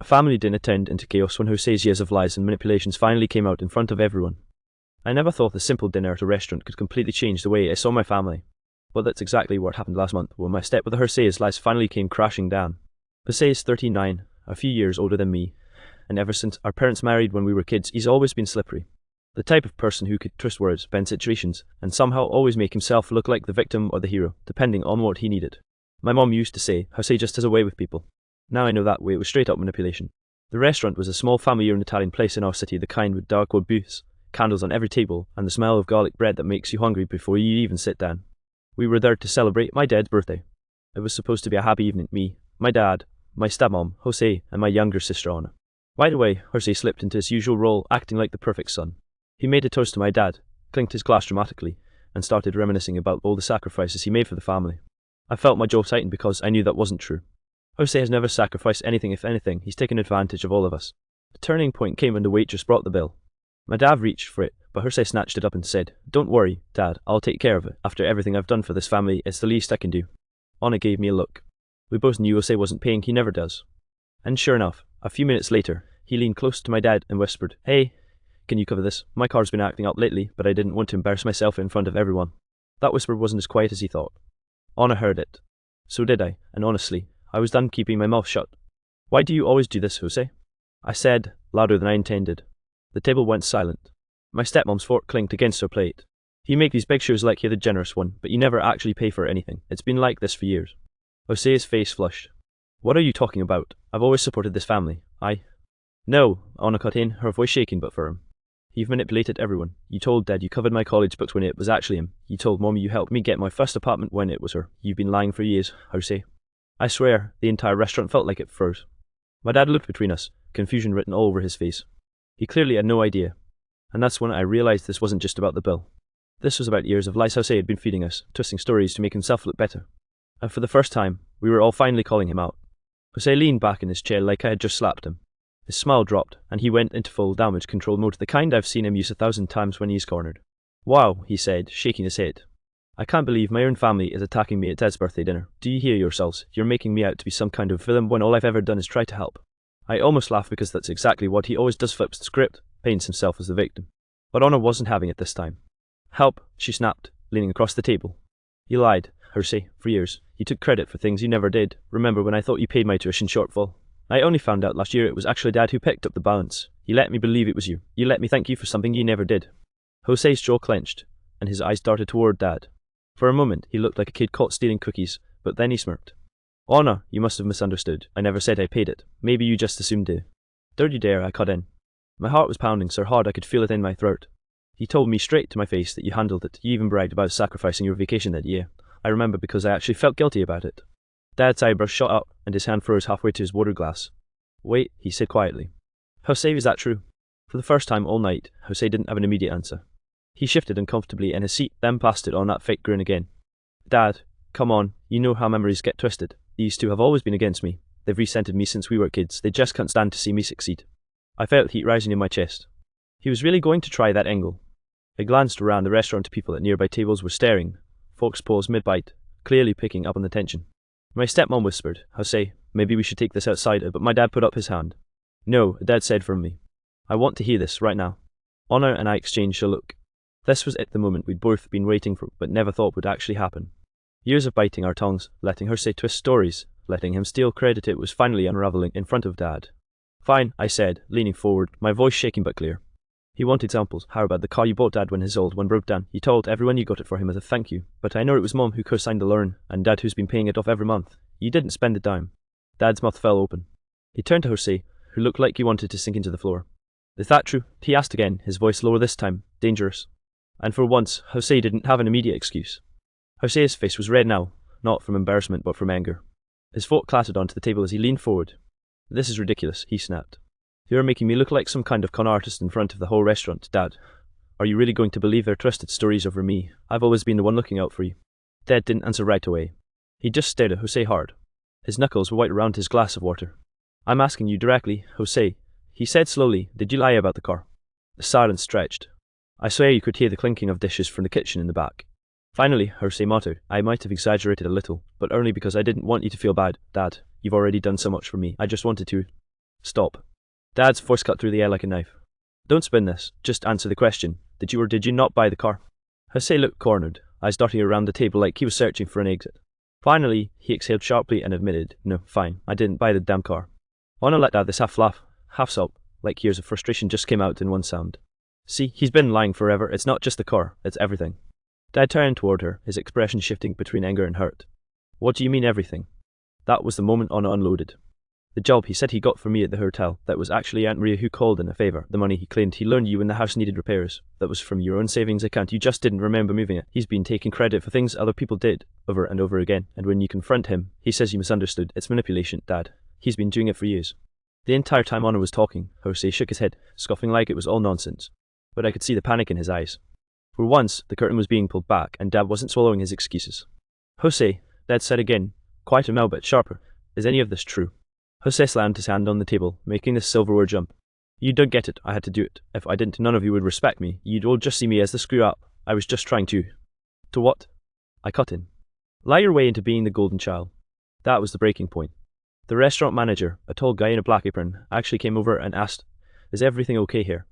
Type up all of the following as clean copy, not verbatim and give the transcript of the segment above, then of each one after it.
A family dinner turned into chaos when Jose's years of lies and manipulations finally came out in front of everyone. I never thought a simple dinner at a restaurant could completely change the way I saw my family. But that's exactly what happened last month when my stepbrother Jose's lies finally came crashing down. Jose is 39, a few years older than me, and ever since our parents married when we were kids, he's always been slippery. The type of person who could twist words, bend situations, and somehow always make himself look like the victim or the hero, depending on what he needed. My mom used to say, Jose just has a way with people. Now I know that way was straight up manipulation. The restaurant was a small family-owned Italian place in our city, the kind with dark wood booths, candles on every table, and the smell of garlic bread that makes you hungry before you even sit down. We were there to celebrate my dad's birthday. It was supposed to be a happy evening. Me, my dad, my stepmom, Jose, and my younger sister Anna. Right away, Jose slipped into his usual role, acting like the perfect son. He made a toast to my dad, clinked his glass dramatically, and started reminiscing about all the sacrifices he made for the family. I felt my jaw tighten because I knew that wasn't true. Jose has never sacrificed anything. If anything, he's taken advantage of all of us. The turning point came when the waitress brought the bill. My dad reached for it, but Jose snatched it up and said, "Don't worry, Dad, I'll take care of it. After everything I've done for this family, it's the least I can do." Anna gave me a look. We both knew Jose wasn't paying, he never does. And sure enough, a few minutes later, he leaned close to my dad and whispered, "Hey, can you cover this? My car's been acting up lately, but I didn't want to embarrass myself in front of everyone." That whisper wasn't as quiet as he thought. Anna heard it. So did I, and honestly, I was done keeping my mouth shut. "Why do you always do this, Jose?" I said, louder than I intended. The table went silent. My stepmom's fork clinked against her plate. "You make these big shows like you're the generous one, but you never actually pay for anything. It's been like this for years." Jose's face flushed. "What are you talking about? I've always supported this family. No," Anna cut in, her voice shaking but firm. "You've manipulated everyone. You told Dad you covered my college books when it was actually him. You told Mom you helped me get my first apartment when it was her. You've been lying for years, Jose." I swear, the entire restaurant felt like it froze. My dad looked between us, confusion written all over his face. He clearly had no idea. And that's when I realized this wasn't just about the bill. This was about years of lies Jose had been feeding us, twisting stories to make himself look better. And for the first time, we were all finally calling him out. Jose leaned back in his chair like I had just slapped him. His smile dropped, and he went into full damage control mode, the kind I've seen him use 1,000 times when he's cornered. "Wow," he said, shaking his head. "I can't believe my own family is attacking me at Dad's birthday dinner. Do you hear yourselves? You're making me out to be some kind of villain when all I've ever done is try to help." I almost laughed because that's exactly what he always does, flips the script, paints himself as the victim. But Anna wasn't having it this time. "Help," she snapped, leaning across the table. "You lied, Jose, for years. You took credit for things you never did. Remember when I thought you paid my tuition shortfall? I only found out last year it was actually Dad who picked up the balance. You let me believe it was you. You let me thank you for something you never did." Jose's jaw clenched, and his eyes darted toward Dad. For a moment, he looked like a kid caught stealing cookies, but then he smirked. "Anna, you must have misunderstood. I never said I paid it. Maybe you just assumed it." "Don't you dare," I cut in. My heart was pounding so hard I could feel it in my throat. "You told me straight to my face that you handled it. You even bragged about sacrificing your vacation that year. I remember because I actually felt guilty about it." Dad's eyebrows shot up, and his hand froze halfway to his water glass. "Wait," he said quietly. "Jose, is that true?" For the first time all night, Jose didn't have an immediate answer. He shifted uncomfortably in his seat, then plastered on that fake grin again. "Dad, come on, you know how memories get twisted. These two have always been against me. They've resented me since we were kids. They just can't stand to see me succeed." I felt heat rising in my chest. He was really going to try that angle. I glanced around the restaurant. People at nearby tables were staring. Folks paused mid-bite, clearly picking up on the tension. My stepmom whispered, "Jose, maybe we should take this outside," but my dad put up his hand. "No," Dad said firmly. "I want to hear this right now." Anna and I exchanged a look. This was it, the moment we'd both been waiting for, but never thought would actually happen. Years of biting our tongues, letting Jose twist stories, letting him steal credit, it was finally unraveling in front of Dad. "Fine," I said, leaning forward, my voice shaking but clear. "He wanted examples. How about the car you bought Dad when his old one broke down? You told everyone you got it for him as a thank you, but I know it was Mom who co-signed the loan, and Dad who's been paying it off every month. You didn't spend a dime." Dad's mouth fell open. He turned to Jose, who looked like he wanted to sink into the floor. "Is that true?" he asked again, his voice lower this time, dangerous. And for once, Jose didn't have an immediate excuse. Jose's face was red now, not from embarrassment but from anger. His fork clattered onto the table as he leaned forward. "This is ridiculous," he snapped. "You're making me look like some kind of con artist in front of the whole restaurant, Dad. Are you really going to believe their twisted stories over me? I've always been the one looking out for you." Dad didn't answer right away. He just stared at Jose hard. His knuckles were white around his glass of water. "I'm asking you directly, Jose," he said slowly, "did you lie about the car?" The silence stretched. I swear you could hear the clinking of dishes from the kitchen in the back. Finally, Jose muttered, "I might have exaggerated a little, but only because I didn't want you to feel bad, Dad. You've already done so much for me. I just wanted to." Stop. Dad's voice cut through the air like a knife. Don't spin this, just answer the question. Did you or did you not buy the car? Jose looked cornered, eyes darting around the table like he was searching for an exit. Finally, he exhaled sharply and admitted, no, fine, I didn't buy the damn car. Anna let out this half laugh, half sob, like years of frustration just came out in one sound. See, he's been lying forever. It's not just the car, it's everything. Dad turned toward her, his expression shifting between anger and hurt. What do you mean everything? That was the moment Anna unloaded. The job he said he got for me at the hotel, that was actually Aunt Maria who called in a favour. The money he claimed he loaned you when the house needed repairs, that was from your own savings account. You just didn't remember moving it. He's been taking credit for things other people did, over and over again, and when you confront him, he says you misunderstood. It's manipulation, Dad. He's been doing it for years. The entire time Anna was talking, Jose shook his head, scoffing like it was all nonsense. But I could see the panic in his eyes. For once, the curtain was being pulled back, and Dad wasn't swallowing his excuses. Jose, Dad said again, quieter now but sharper, is any of this true? Jose slammed his hand on the table, making the silverware jump. You don't get it, I had to do it. If I didn't, none of you would respect me. You'd all just see me as the screw-up. I was just trying to... To what? I cut in. Lie your way into being the golden child. That was the breaking point. The restaurant manager, a tall guy in a black apron, actually came over and asked, is everything okay here?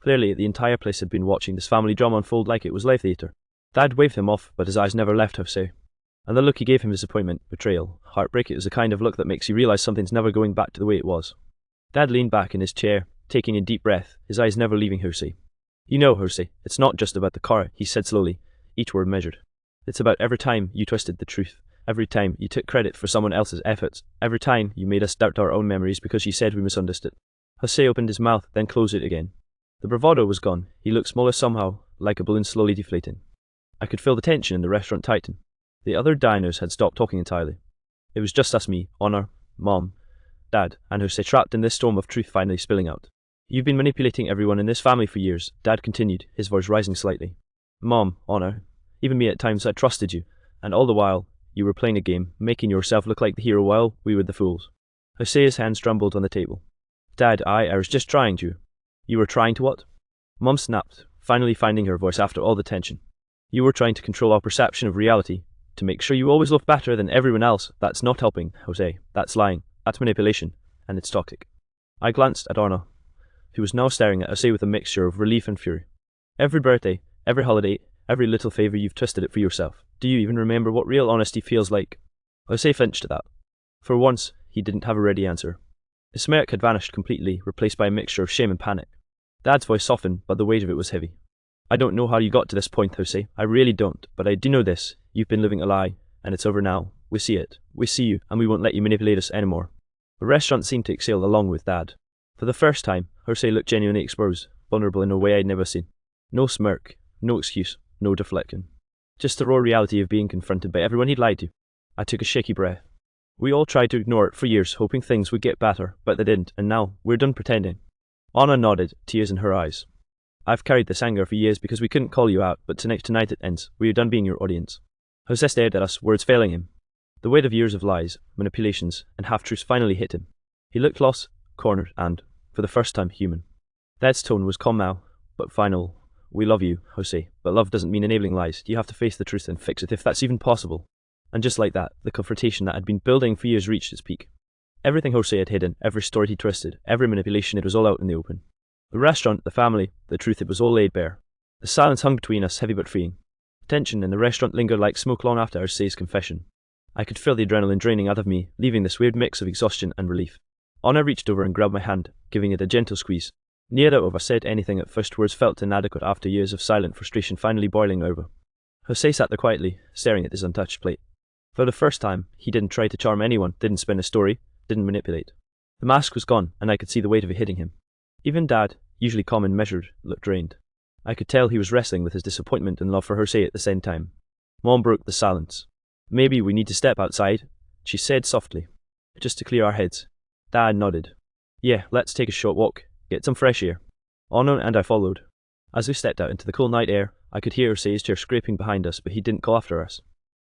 Clearly, the entire place had been watching this family drama unfold like it was live theatre. Dad waved him off, but his eyes never left Jose. And the look he gave him, disappointment, betrayal, heartbreak, it was the kind of look that makes you realise something's never going back to the way it was. Dad leaned back in his chair, taking a deep breath, his eyes never leaving Jose. You know, Jose, it's not just about the car, he said slowly, each word measured. It's about every time you twisted the truth, every time you took credit for someone else's efforts, every time you made us doubt our own memories because you said we misunderstood. Jose opened his mouth, then closed it again. The bravado was gone. He looked smaller somehow, like a balloon slowly deflating. I could feel the tension in the restaurant tighten. The other diners had stopped talking entirely. It was just us, me, Honor, Mom, Dad, and Jose, trapped in this storm of truth finally spilling out. You've been manipulating everyone in this family for years, Dad continued, his voice rising slightly. Mom, Honor, even me at times I trusted you, and all the while, you were playing a game, making yourself look like the hero while we were the fools. Jose's hands trembled on the table. Dad, I was just trying to. You were trying to what? Mom snapped, finally finding her voice after all the tension. You were trying to control our perception of reality, to make sure you always look better than everyone else. That's not helping, Jose. That's lying. That's manipulation. And it's toxic. I glanced at Anna, who was now staring at Jose with a mixture of relief and fury. Every birthday, every holiday, every little favour you've twisted it for yourself. Do you even remember what real honesty feels like? Jose flinched at that. For once, he didn't have a ready answer. His smirk had vanished completely, replaced by a mixture of shame and panic. Dad's voice softened, but the weight of it was heavy. I don't know how you got to this point, Jose. I really don't, but I do know this. You've been living a lie, and it's over now. We see it. We see you, and we won't let you manipulate us anymore. The restaurant seemed to exhale along with Dad. For the first time, Jose looked genuinely exposed, vulnerable in a way I'd never seen. No smirk, no excuse, no deflection. Just the raw reality of being confronted by everyone he'd lied to. I took a shaky breath. We all tried to ignore it for years, hoping things would get better, but they didn't, and now, we're done pretending. Anna nodded, tears in her eyes. I've carried this anger for years because we couldn't call you out, but tonight it ends. We are done being your audience. Jose stared at us, words failing him. The weight of years of lies, manipulations, and half-truths finally hit him. He looked lost, cornered, and, for the first time, human. Dad's tone was calm now, but final. We love you, Jose, but love doesn't mean enabling lies. You have to face the truth and fix it if that's even possible. And just like that, the confrontation that had been building for years reached its peak. Everything Jose had hidden, every story he twisted, every manipulation, it was all out in the open. The restaurant, the family, the truth, it was all laid bare. The silence hung between us, heavy but freeing. Tension in the restaurant lingered like smoke long after Jose's confession. I could feel the adrenaline draining out of me, leaving this weird mix of exhaustion and relief. Anna reached over and grabbed my hand, giving it a gentle squeeze. Neither of us said anything at first, words felt inadequate after years of silent frustration finally boiling over. Jose sat there quietly, staring at his untouched plate. For the first time, he didn't try to charm anyone, didn't spin a story, didn't manipulate. The mask was gone, and I could see the weight of it hitting him. Even Dad, usually calm and measured, looked drained. I could tell he was wrestling with his disappointment and love for Jose at the same time. Mom broke the silence. Maybe we need to step outside, she said softly, just to clear our heads. Dad nodded. Yeah, let's take a short walk, get some fresh air. Anna and I followed. As we stepped out into the cool night air, I could hear Jose's chair scraping behind us, but he didn't call after us.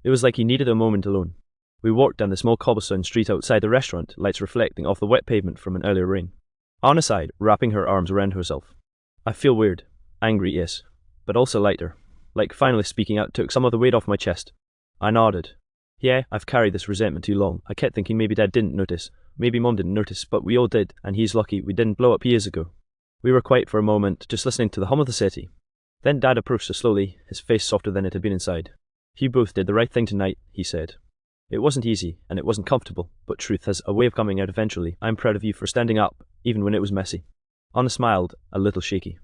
It was like he needed a moment alone. We walked down the small cobblestone street outside the restaurant, lights reflecting off the wet pavement from an earlier rain. Anna sighed, wrapping her arms around herself. I feel weird. Angry, yes, but also lighter. Like finally speaking out took some of the weight off my chest. I nodded. Yeah, I've carried this resentment too long. I kept thinking maybe Dad didn't notice, Maybe Mom didn't notice, but we all did, and he's lucky we didn't blow up years ago. We were quiet for a moment, just listening to the hum of the city. Then Dad approached us slowly, his face softer than it had been inside. You both did the right thing tonight, he said. It wasn't easy, and it wasn't comfortable, but truth has a way of coming out eventually. I'm proud of you for standing up, even when it was messy. Anna smiled, a little shaky.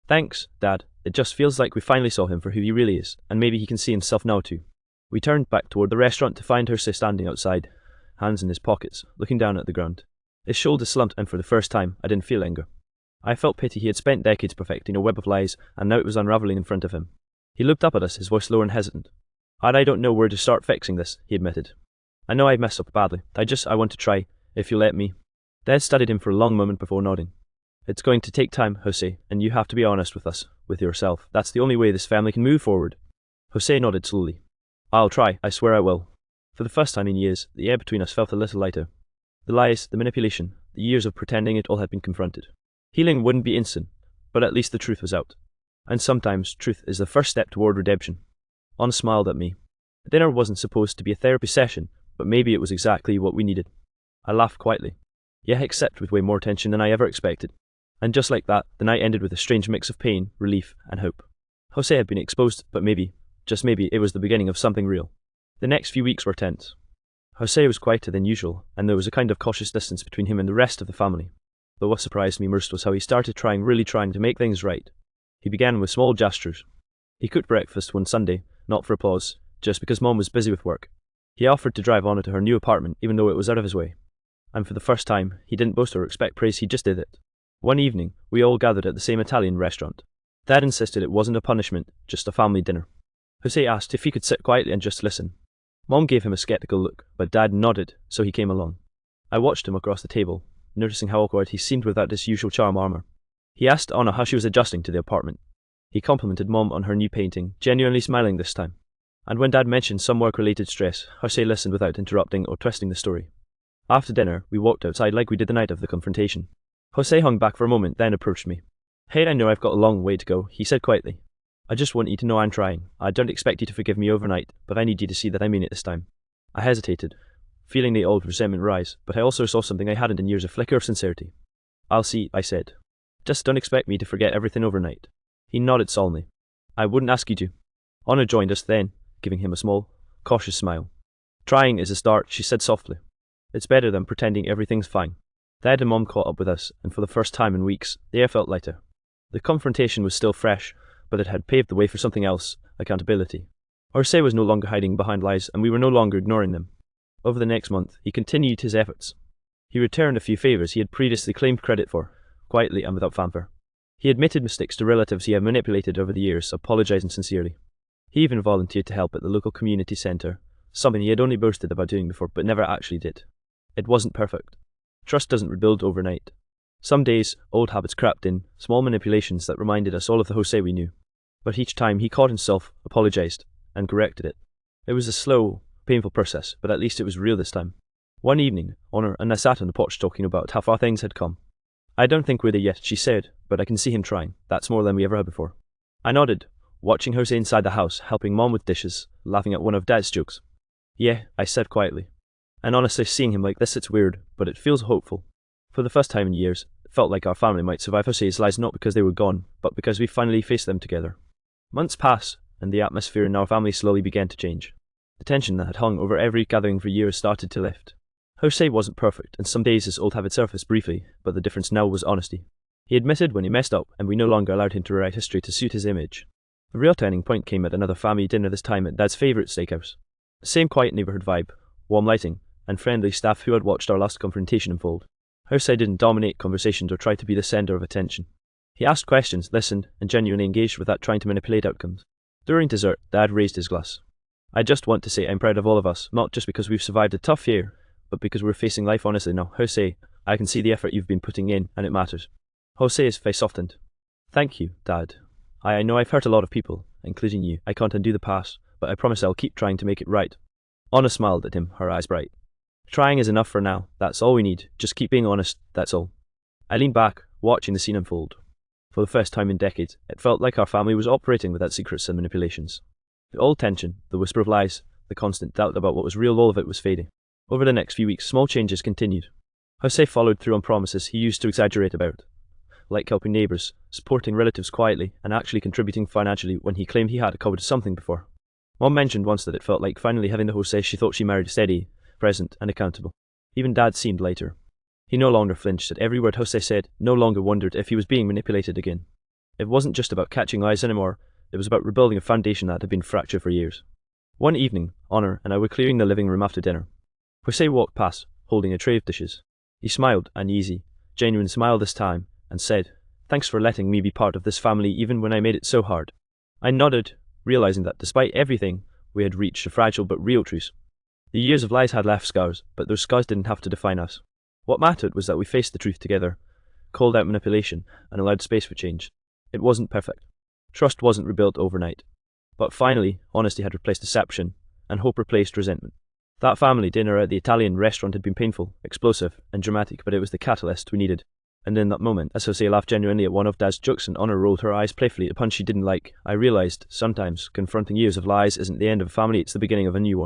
Thanks, Dad. It just feels like we finally saw him for who he really is, and maybe he can see himself now too. We turned back toward the restaurant to find Jose standing outside, hands in his pockets, looking down at the ground. His shoulders slumped, and for the first time, I didn't feel anger. I felt pity. He had spent decades perfecting a web of lies, and now it was unraveling in front of him. He looked up at us, his voice low and hesitant. I don't know where to start fixing this, he admitted. I know I've messed up badly. I want to try, if you'll let me. Dad studied him for a long moment before nodding. It's going to take time, Jose, and you have to be honest with us, with yourself. That's the only way this family can move forward. Jose nodded slowly. I'll try, I swear I will. For the first time in years, the air between us felt a little lighter. The lies, the manipulation, the years of pretending it all had been confronted. Healing wouldn't be instant, but at least the truth was out. And sometimes truth is the first step toward redemption. Anna smiled at me. Dinner wasn't supposed to be a therapy session, but maybe it was exactly what we needed. I laughed quietly. Yeah, except with way more tension than I ever expected. And just like that, the night ended with a strange mix of pain, relief, and hope. Jose had been exposed, but maybe, just maybe, it was the beginning of something real. The next few weeks were tense. Jose was quieter than usual, and there was a kind of cautious distance between him and the rest of the family. But what surprised me most was how he started really trying to make things right. He began with small gestures. He cooked breakfast one Sunday, not for applause, just because Mom was busy with work. He offered to drive Anna to her new apartment, even though it was out of his way. And for the first time, he didn't boast or expect praise, he just did it. One evening, we all gathered at the same Italian restaurant. Dad insisted it wasn't a punishment, just a family dinner. Jose asked if he could sit quietly and just listen. Mom gave him a skeptical look, but Dad nodded, so he came along. I watched him across the table, noticing how awkward he seemed without his usual charm armor. He asked Anna how she was adjusting to the apartment. He complimented Mom on her new painting, genuinely smiling this time. And when Dad mentioned some work-related stress, Jose listened without interrupting or twisting the story. After dinner, we walked outside like we did the night of the confrontation. Jose hung back for a moment, then approached me. Hey, I know I've got a long way to go, he said quietly. I just want you to know I'm trying. I don't expect you to forgive me overnight, but I need you to see that I mean it this time. I hesitated, feeling the old resentment rise, but I also saw something I hadn't in years, a flicker of sincerity. I'll see, I said. Just don't expect me to forget everything overnight. He nodded solemnly. I wouldn't ask you to. Anna joined us then, giving him a small, cautious smile. Trying is a start, she said softly. It's better than pretending everything's fine. Dad and Mom caught up with us, and for the first time in weeks, the air felt lighter. The confrontation was still fresh, but it had paved the way for something else, accountability. Jose was no longer hiding behind lies, and we were no longer ignoring them. Over the next month, he continued his efforts. He returned a few favors he had previously claimed credit for, quietly and without fanfare. He admitted mistakes to relatives he had manipulated over the years, apologizing sincerely. He even volunteered to help at the local community center, something he had only boasted about doing before but never actually did. It wasn't perfect. Trust doesn't rebuild overnight. Some days, old habits crept in, small manipulations that reminded us all of the Jose we knew. But each time he caught himself, apologized, and corrected it. It was a slow, painful process, but at least it was real this time. One evening, Honor and I sat on the porch talking about how far things had come. I don't think we're there yet, she said, but I can see him trying. That's more than we ever had before. I nodded, watching Jose inside the house, helping Mom with dishes, laughing at one of Dad's jokes. Yeah, I said quietly. And honestly, seeing him like this, it's weird, but it feels hopeful. For the first time in years, it felt like our family might survive Jose's lies not because they were gone, but because we finally faced them together. Months passed, and the atmosphere in our family slowly began to change. The tension that had hung over every gathering for years started to lift. Jose wasn't perfect, and some days his old habits surfaced briefly, but the difference now was honesty. He admitted when he messed up, and we no longer allowed him to rewrite history to suit his image. The real turning point came at another family dinner, this time at Dad's favourite steakhouse. The same quiet neighbourhood vibe, warm lighting, and friendly staff who had watched our last confrontation unfold. Jose didn't dominate conversations or try to be the centre of attention. He asked questions, listened, and genuinely engaged without trying to manipulate outcomes. During dessert, Dad raised his glass. I just want to say I'm proud of all of us, not just because we've survived a tough year, but because we're facing life honestly now. Jose, I can see the effort you've been putting in, and it matters. Jose's face softened. Thank you, Dad. I know I've hurt a lot of people, including you. I can't undo the past, but I promise I'll keep trying to make it right. Anna smiled at him, her eyes bright. Trying is enough for now. That's all we need. Just keep being honest, that's all. I leaned back, watching the scene unfold. For the first time in decades, it felt like our family was operating without secrets and manipulations. The old tension, the whisper of lies, the constant doubt about what was real, all of it was fading. Over the next few weeks, small changes continued. Jose followed through on promises he used to exaggerate about, like helping neighbours, supporting relatives quietly, and actually contributing financially when he claimed he had covered something before. Mom mentioned once that it felt like finally having the Jose she thought she married steady, present, and accountable. Even Dad seemed lighter. He no longer flinched at every word Jose said, no longer wondered if he was being manipulated again. It wasn't just about catching lies anymore, it was about rebuilding a foundation that had been fractured for years. One evening, Honor and I were clearing the living room after dinner. Jose walked past, holding a tray of dishes. He smiled, uneasy, genuine smile this time, and said, "Thanks for letting me be part of this family even when I made it so hard." I nodded, realizing that despite everything, we had reached a fragile but real truce. The years of lies had left scars, but those scars didn't have to define us. What mattered was that we faced the truth together, called out manipulation, and allowed space for change. It wasn't perfect. Trust wasn't rebuilt overnight. But finally, honesty had replaced deception, and hope replaced resentment. That family dinner at the Italian restaurant had been painful, explosive, and dramatic, but it was the catalyst we needed. And in that moment, as Jose laughed genuinely at one of Dad's jokes and Honor rolled her eyes playfully at a pun she didn't like, I realized, sometimes, confronting years of lies isn't the end of a family, it's the beginning of a new one.